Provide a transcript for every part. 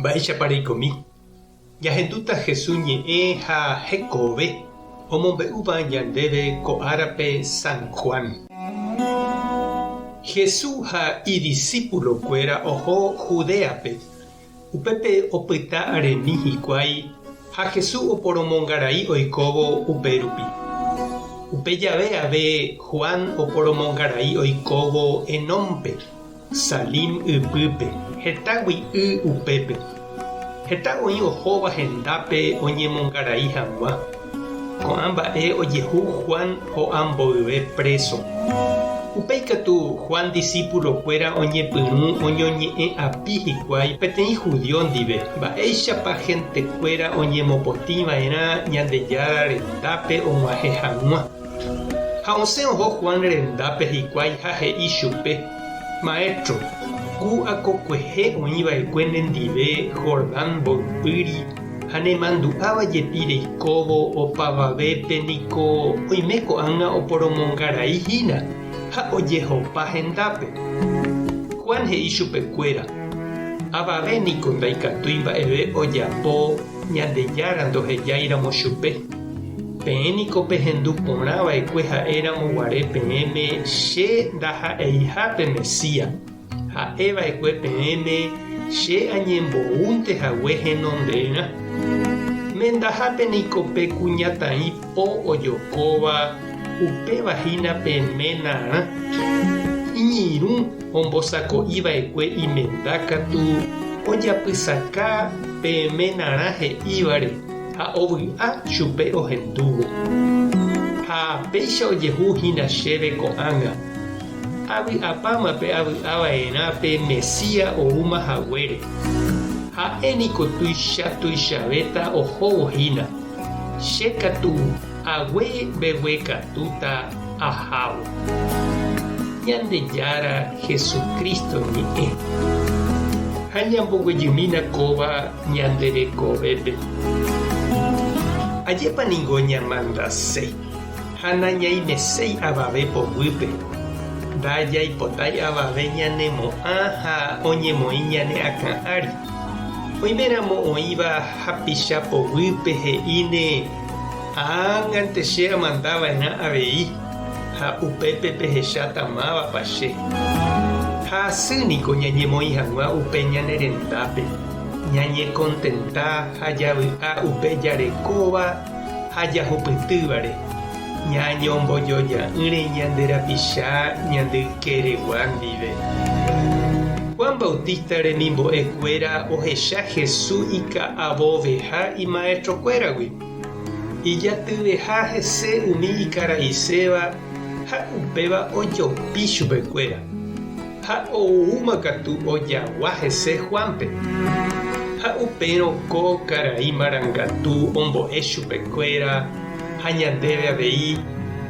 Mba'éichapareikomi. Jahendúta Jesús ñe'ẽ ha hekove omombe'úva ñandéve ko árape San Juan. Jesús ha idiscípulokuéra oho Judéape. Upépe opyta aremi hikuái ha Jesús oporomongarai oikóvo upérupi. Upe jave ave Juan oporomongarai oikóvo Enómpe, Salim ypýpe, hetágui upépe. Heta oĩ ohóva hendápe oñemongarai hag̃ua. Ko'ã mba'e ojehu Juan ho'amboyve preso. Upéikatu Juan discípulokuéra oñepyrũ oñoñe'ẽ api hikuái peteĩ judío ndive. Mba'éichapa hentekuéra oñemopotĩva'erã Ñandejára rendápe og̃uahẽ hag̃ua. Ha osẽ oho Juan rendápe hikuái ha he'i chupe: Maestro, ku akokue oĩva'ekue nendive Jordán mboypýri ha nemandu'áva jepi reikóvo opavavépe niko oime ko'ág̃a oporomongarai hína ha ojehopa hendápe. Juan he'i chupekuéra: Avave niko ndaikatúi mba'eve ojapo Ñandejára ndohejáiramo chupe. Peẽ niko pehendu porãva'ekue ha'éramo guare peẽme che ndaha'eihápe Mesías. Ha'eva'ekue peẽme che añemboúntehague henondéra. Mendahápe niko pe kuñataĩ po ojokóva upevahína peménarã. Iñirũ ombosako'íva'ekue imendákatu ojapysaka peménarã he'ívare ha ovy'a chupe ohendúvo. Ha péicha ojehu hína chéve ko'ág̃a. Avy'apámape avy'ava'erã pe Mesías oúmahaguére. Ha'éniko tuichavéta ohóvo hína. Chékatu agueveguekatúta ahávo. Ñandejára Jesucristo ñe'ẽ. Ha ñamboguejymína kóva ñanderekovépe. Ajépa ningo ñamandaséi. Ha nañaimeséi avave povýpe. Ndajaipotái avave ñanemo'ã ha oñemoĩ ñane akã ári. Oiméramo oĩva hapicha povýpe he'íne: ág̃ante che amandava'erã avei. Ha upépe pehecháta mávapa che. Ha asýniko ñañemoĩ hag̃ua upe ñane rendápe. Ñañekontenta ha javy'a upe jarekóva ha jahupytývare. Ñañombojoja'ỹre ñande rapicha ñande ykeregua ndive. Juan Bautista remimbo'ekuéra ohecha Jesús ika'avoveha imaestrokuéragui. Ijatyveha hese umi ikaraiséva ha upéva ojopi chupekuéra. Ha oúmakatu ojagua hese Juanpe. Ha upérõ ko karai marangatu ombo'e chupekuéra ha ñandéve avei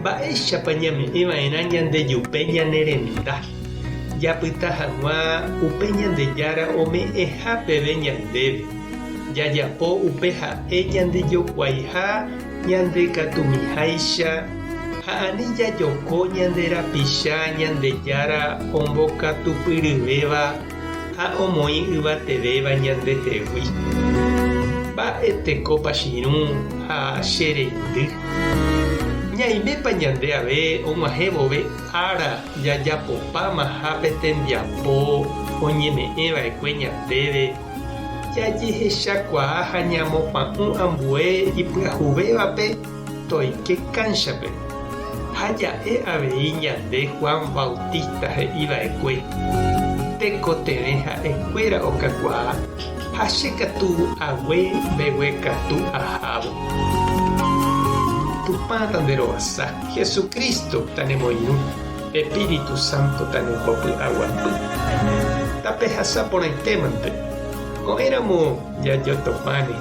mba'éichapa ñame'ẽva'erã ñandejupe ñanerenda. Japyta hag̃ua upe Ñandejára ome'ẽha peve ñandéve. Jajapo upe ha'e ñandejokuaiha ñandekatumiháicha ha ani jajoko ñanderapicha Ñandejára ombokatupyryvéva ha omoĩ yvatevéva ñandehegui. Mba'eteko pachirũ ha chereindy. Ñaimépa ñande ave og̃uahẽ vove ára jajapopáma ha petembiapo oñeme'ẽva'ekue ñandéve. Jajehechakuaa ha ñamopa'ũ ambue ipyahuvévape toike kánchape. Ha ja'e avei ñande Juan Bautista he'íva'ekue. Tekotevẽ ha'ekuéra okakuaa ha chékatu agueveguekatu ahávo. Tupã tanderovasa, Jesucristo tanemoirũ, Espíritu Santo tanembopy'aguapy. Tape hasa porãitémante. Ko'ẽramo jajotopáne.